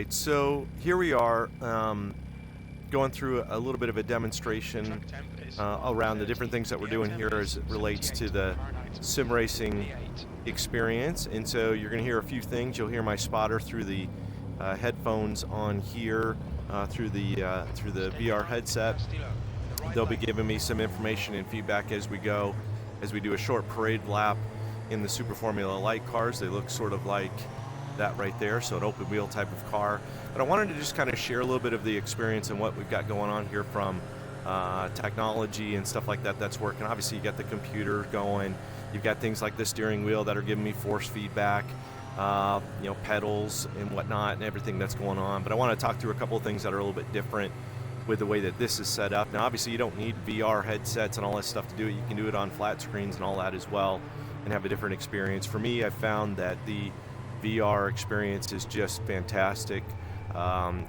right, so here we are going through a little bit of a demonstration around the different things that we're doing here as it relates to the sim racing experience. And so you're going to hear a few things. You'll hear my spotter through the headphones on here, through the VR headset. They'll be giving me some information and feedback as we go, as we do a short parade lap in the Super Formula Light cars. They look sort of like that right there, so an open wheel type of car. But I wanted to just kind of share a little bit of the experience and what we've got going on here from technology and stuff like that that's working. Obviously, you got the computer going. You've got things like the steering wheel that are giving me force feedback, you know, pedals and whatnot, and everything that's going on. But I want to talk through a couple of things that are a little bit different with the way that this is set up. Now, obviously, you don't need VR headsets and all that stuff to do it. You can do it on flat screens and all that as well, and have a different experience. For me, I found that the VR experience is just fantastic,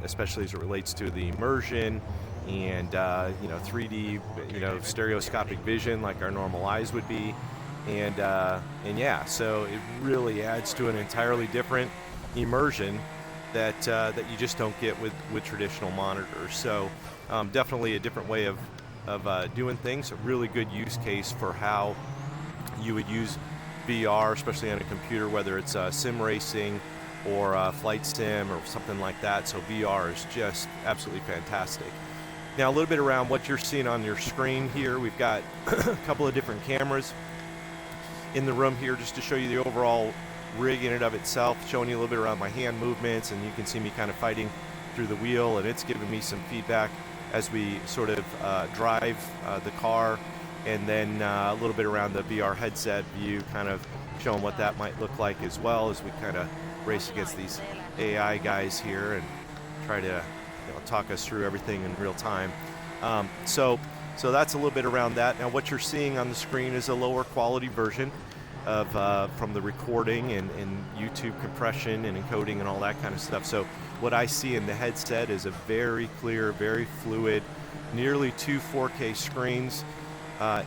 especially as it relates to the immersion and you know, 3D, you know, stereoscopic vision like our normal eyes would be, and yeah, so it really adds to an entirely different immersion that that you just don't get with traditional monitors. So definitely a different way of doing things. A really good use case for how you would use VR, especially on a computer, whether it's sim racing or flight sim or something like that. So VR is just absolutely fantastic. Now, a little bit around what you're seeing on your screen here. We've got a couple of different cameras in the room here just to show you the overall rig in and of itself, showing you a little bit around my hand movements, and you can see me kind of fighting through the wheel, and it's giving me some feedback as we sort of drive the car. And then a little bit around the VR headset view, kind of showing what that might look like as well as we kind of race against these AI guys here and try to, you know, talk us through everything in real time. So that's a little bit around that. Now, what you're seeing on the screen is a lower quality version of from the recording and YouTube compression and encoding and all that kind of stuff. So what I see in the headset is a very clear, very fluid, nearly 2 4K screens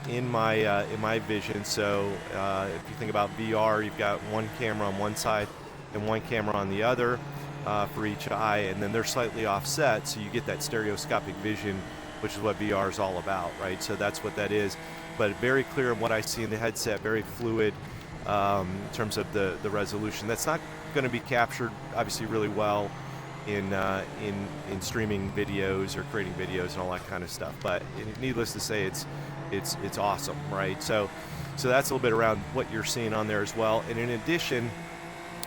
in my vision. So if you think about VR, you've got one camera on one side and one camera on the other for each eye, and then they're slightly offset, so you get that stereoscopic vision, which is what VR is all about, right? So that's what that is. But very clear in what I see in the headset, very fluid in terms of the resolution. That's not going to be captured, obviously, really well in streaming videos or creating videos and all that kind of stuff. But needless to say, it's awesome, right? So that's a little bit around what you're seeing on there as well. And in addition,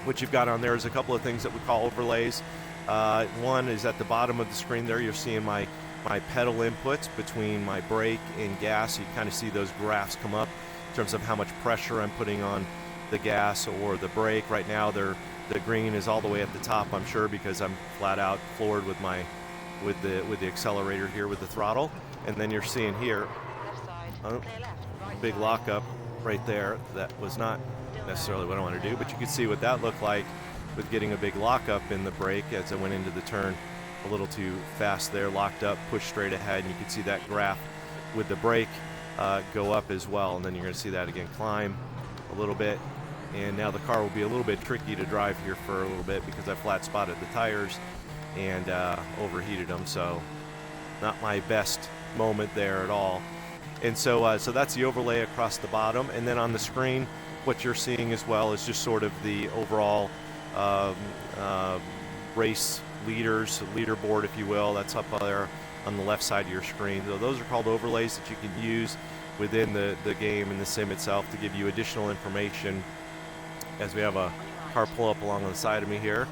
what you've got on there is a couple of things that we call overlays. One is at the bottom of the screen there. You're seeing my pedal inputs between my brake and gas. You kind of see those graphs come up in terms of how much pressure I'm putting on the gas or the brake. Right now, the green is all the way at the top, I'm sure, because I'm flat out floored with the accelerator here with the throttle. And then you're seeing here, big lockup right there. That was not necessarily what I want to do, but you can see what that looked like with getting a big lockup in the brake as I went into the turn a little too fast there, locked up, pushed straight ahead, and you can see that graph with the brake go up as well. And then you're going to see that again climb a little bit, and now the car will be a little bit tricky to drive here for a little bit because I flat spotted the tires and overheated them, so not my best moment there at all. And so that's the overlay across the bottom. And then on the screen, what you're seeing as well is just sort of the overall race leaderboard, if you will. That's up there on the left side of your screen. So those are called overlays that you can use within the game and the sim itself to give you additional information. As we have a car pull up along the side of me here.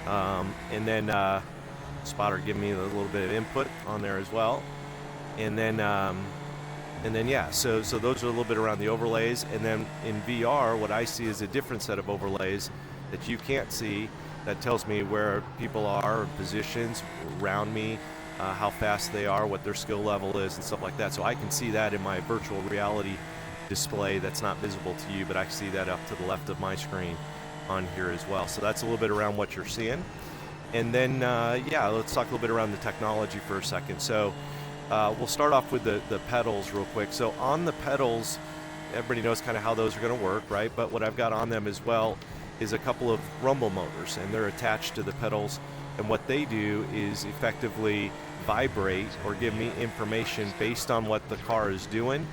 And then spotter give me a little bit of input on there as well. And then yeah, so those are a little bit around the overlays. And then in VR, what I see is a different set of overlays that you can't see, that tells me where people are, positions around me, how fast they are, what their skill level is, and stuff like that. So I can see that in my virtual reality display that's not visible to you, but I see that up to the left of my screen on here as well. So that's a little bit around what you're seeing. And then, yeah, let's talk a little bit around the technology for a second. So we'll start off with the pedals real quick. So on the pedals, everybody knows kind of how those are going to work, right? But what I've got on them as well is a couple of rumble motors, and they're attached to the pedals, and what they do is effectively vibrate or give me information based on what the car is doing.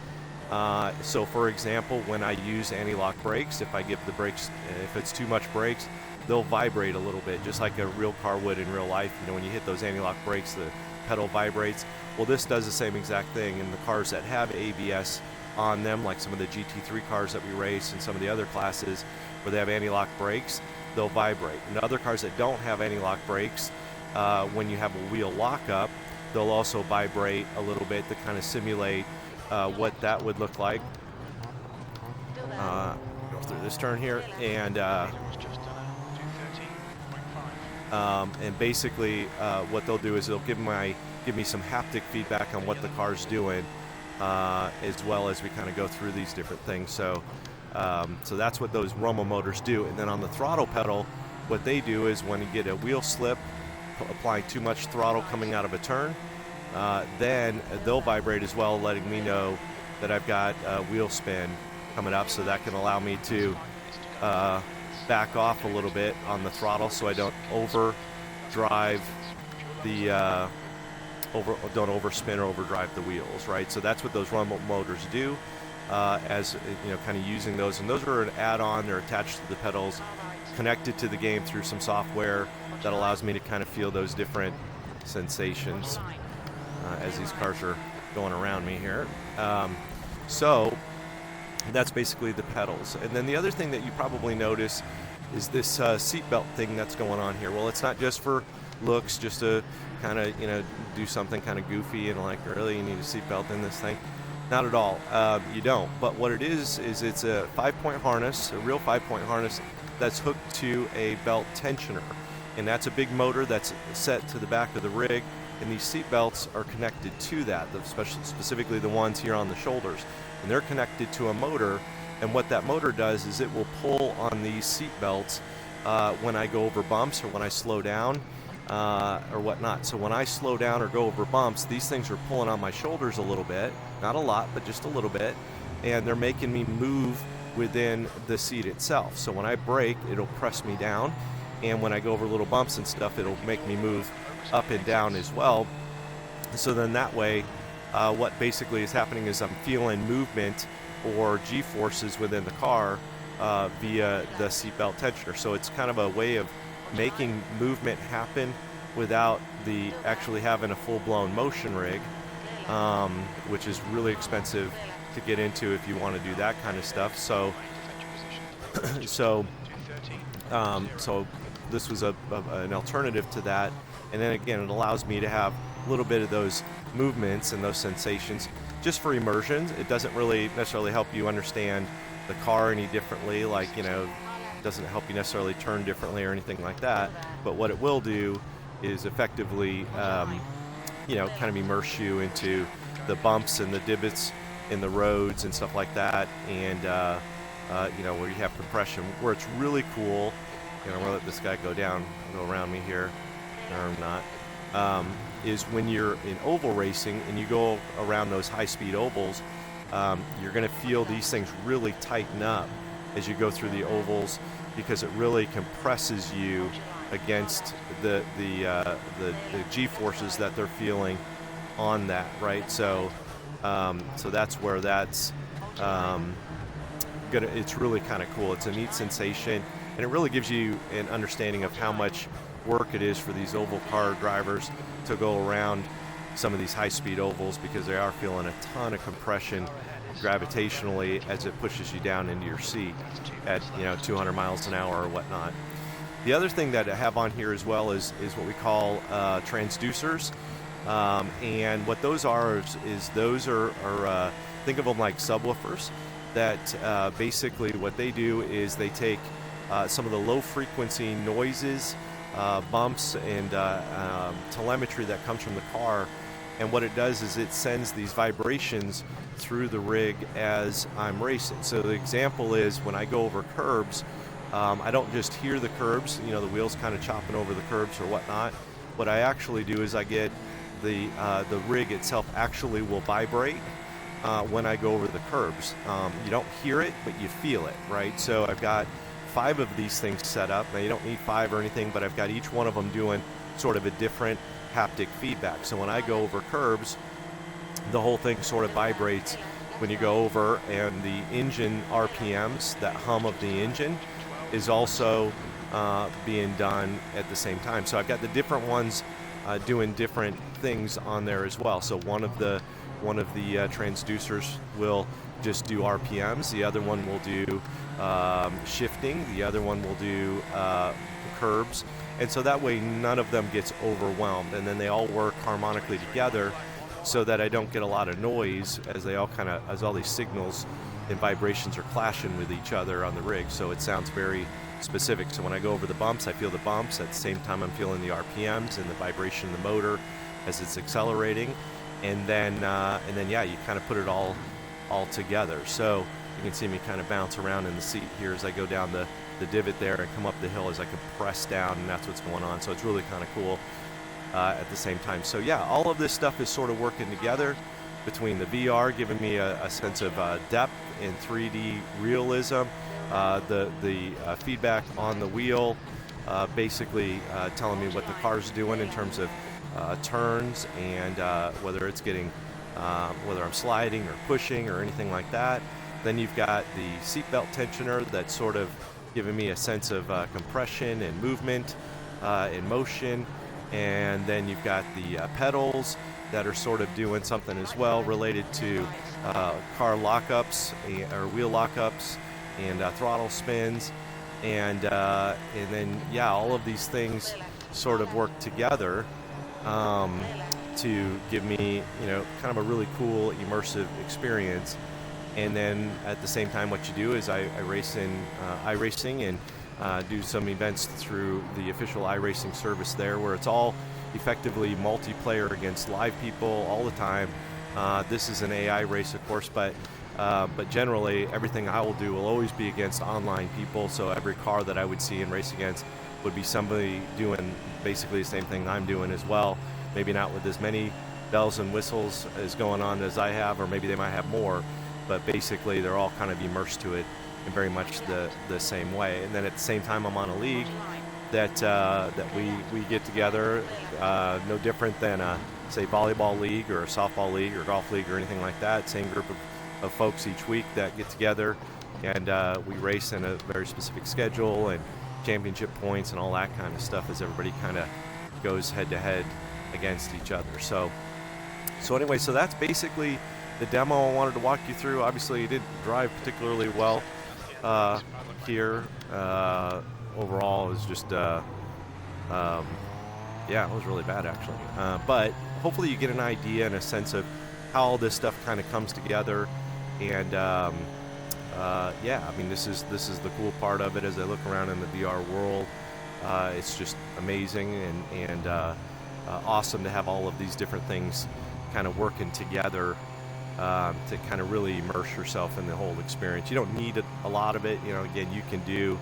So for example, when I use anti-lock brakes, if I give the brakes, if it's too much brakes, they'll vibrate a little bit, just like a real car would in real life. You know, when you hit those anti-lock brakes, the pedal vibrates. Well, this does the same exact thing in the cars that have ABS on them, like some of the GT3 cars that we race and some of the other classes where they have anti-lock brakes, they'll vibrate. And other cars that don't have anti-lock brakes, when you have a wheel lockup, they'll also vibrate a little bit to kind of simulate what that would look like. Go through this turn here, and basically what they'll do is they'll give me some haptic feedback on what the car's doing, as well as we kind of go through these different things. So that's what those rumble motors do. And then on the throttle pedal, what they do is when you get a wheel slip, applying too much throttle coming out of a turn, then they'll vibrate as well, letting me know that I've got wheel spin coming up, so that can allow me to back off a little bit on the throttle so I don't overdrive the don't overspin or overdrive the wheels, right? So that's what those rumble motors do, as you know, kind of using those, and those are an add-on. They're attached to the pedals, connected to the game through some software that allows me to kind of feel those different sensations as these cars are going around me here. So that's basically the pedals. And then the other thing that you probably notice is this seatbelt thing that's going on here. Well, it's not just for looks, just to kind of, you know, do something kind of goofy and like, really, you need a seatbelt in this thing? Not at all. You don't. But what it is it's a 5-point harness, a real 5-point harness that's hooked to a belt tensioner. And that's a big motor that's set to the back of the rig, and these seat belts are connected to that, specifically the ones here on the shoulders. And they're connected to a motor, and what that motor does is it will pull on these seat belts when I go over bumps or when I slow down or whatnot. So when I slow down or go over bumps, these things are pulling on my shoulders a little bit, not a lot, but just a little bit, and they're making me move within the seat itself. So when I brake, it'll press me down, and when I go over little bumps and stuff, it'll make me move up and down as well. So then that way, what basically is happening is I'm feeling movement or G-forces within the car via the seatbelt tensioner. So it's kind of a way of making movement happen without the actually having a full-blown motion rig, which is really expensive to get into if you want to do that kind of stuff. So this was an alternative to that, and then again, it allows me to have a little bit of those movements and those sensations just for immersion. It doesn't really necessarily help you understand the car any differently, like, you know, it doesn't help you necessarily turn differently or anything like that, but what it will do is effectively, you know, kind of immerse you into the bumps and the divots in the roads and stuff like that, and you know, where you have compression. Where it's really cool, you know, I'm gonna let this guy go down, go around me here, or not, is when you're in oval racing and you go around those high-speed ovals, you're gonna feel these things really tighten up as you go through the ovals, because it really compresses you against the G-forces that they're feeling on that, right? So that's where that's it's really kind of cool. It's a neat sensation, and it really gives you an understanding of how much work it is for these oval car drivers to go around some of these high-speed ovals, because they are feeling a ton of compression gravitationally as it pushes you down into your seat at, you know, 200 miles an hour or whatnot. The other thing that I have on here as well is what we call transducers, and what those are is those are think of them like subwoofers that basically what they do is they take some of the low frequency noises, bumps, and telemetry that comes from the car, and what it does is it sends these vibrations through the rig as I'm racing. So the example is when I go over curbs, I don't just hear the curbs, you know, the wheels kind of chopping over the curbs or whatnot. What I actually do is I get the rig itself actually will vibrate when I go over the curbs. You don't hear it, but you feel it, right? So I've got 5 of these things set up. Now you don't need 5 or anything, but I've got each one of them doing sort of a different haptic feedback. So when I go over curbs, the whole thing sort of vibrates when you go over, and the engine RPMs, that hum of the engine, is also being done at the same time. So I've got the different ones doing different things on there as well. So one of the transducers will just do RPMs, the other one will do shifting, the other one will do curbs, and so that way none of them gets overwhelmed, and then they all work harmonically together so that I don't get a lot of noise as they all as all these signals and vibrations are clashing with each other on the rig. So it sounds very specific. So when I go over the bumps, I feel the bumps. At the same time, I'm feeling the RPMs and the vibration of the motor as it's accelerating. And then yeah, you kind of put it all together. So you can see me kind of bounce around in the seat here as I go down the divot there and come up the hill as I can press down, and that's what's going on. So it's really kind of cool at the same time. So yeah, all of this stuff is sort of working together between the VR giving me a sense of depth and 3D realism, the feedback on the wheel, basically telling me what the car's doing in terms of turns and whether it's getting, whether I'm sliding or pushing or anything like that. Then you've got the seatbelt tensioner that's sort of giving me a sense of compression and movement and motion. And then you've got the pedals that are sort of doing something as well related to car lockups or wheel lockups and throttle spins. And then, yeah, all of these things sort of work together to give me, kind of a really cool immersive experience. And then at the same time, what you do is I race in iRacing and do some events through the official iRacing service there, where it's all effectively multiplayer against live people all the time. This is an AI race, of course, but generally everything I will do will always be against online people. So every car that I would see and race against would be somebody doing basically the same thing I'm doing as well. Maybe not with as many bells and whistles as going on as I have, or maybe they might have more. But basically they're all kind of immersed to it in very much the same way. And then at the same time, I'm on a league that we get together, no different than a, say, volleyball league or a softball league or golf league or anything like that. Same group of folks each week that get together, and we race in a very specific schedule and championship points and all that kind of stuff as everybody kind of goes head to head against each other. So anyway, so that's basically the demo I wanted to walk you through. Obviously, it didn't drive particularly well here. Overall, it was just, yeah, it was really bad actually. But hopefully you get an idea and a sense of how all this stuff kind of comes together. And yeah, I mean, this is the cool part of it as I look around in the VR world. It's just amazing and awesome to have all of these different things kind of working together to kind of really immerse yourself in the whole experience. You don't need a lot of it. Again, you can do,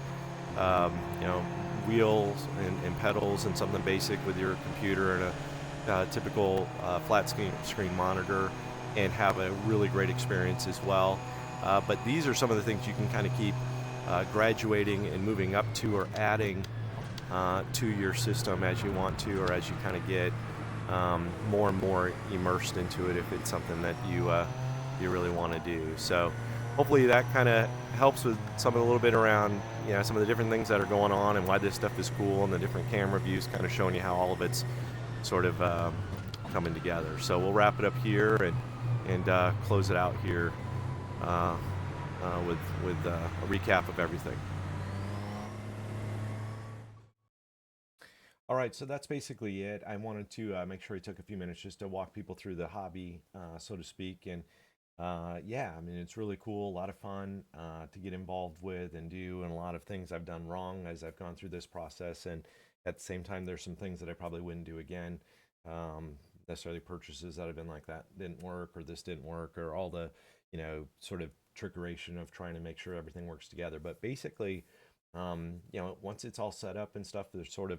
wheels and pedals and something basic with your computer and a typical flat screen monitor and have a really great experience as well. But these are some of the things you can kind of keep graduating and moving up to or adding to your system as you want to, or as you kind of get more and more immersed into it if it's something that you really want to do. So hopefully that kind of helps with some of a little bit around some of the different things that are going on and why this stuff is cool, and the different camera views kind of showing you how all of it's sort of coming together. So we'll wrap it up here and close it out here with a recap of everything. All right, so that's basically it. I wanted to make sure I took a few minutes just to walk people through the hobby, so to speak. And yeah, I mean, it's really cool, a lot of fun to get involved with and do, and a lot of things I've done wrong as I've gone through this process. And at the same time, there's some things that I probably wouldn't do again. Necessarily purchases that have been like that didn't work, or this didn't work, or all the, sort of trickeration of trying to make sure everything works together. But basically, once it's all set up and stuff, there's sort of,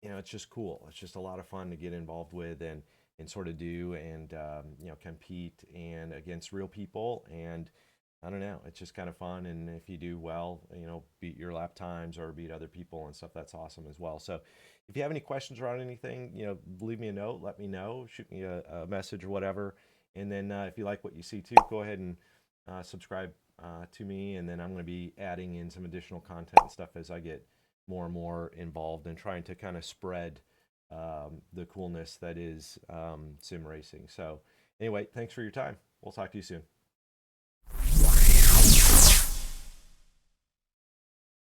it's just cool. It's just a lot of fun to get involved with and sort of do and, compete and against real people. And I don't know, it's just kind of fun. And if you do well, you know, beat your lap times or beat other people and stuff, that's awesome as well. So if you have any questions around anything, you know, leave me a note, let me know, shoot me a message or whatever. And then if you like what you see too, go ahead and subscribe to me. And then I'm going to be adding in some additional content and stuff as I get more and more involved in trying to kind of spread the coolness that is sim racing. So anyway, thanks for your time. We'll talk to you soon.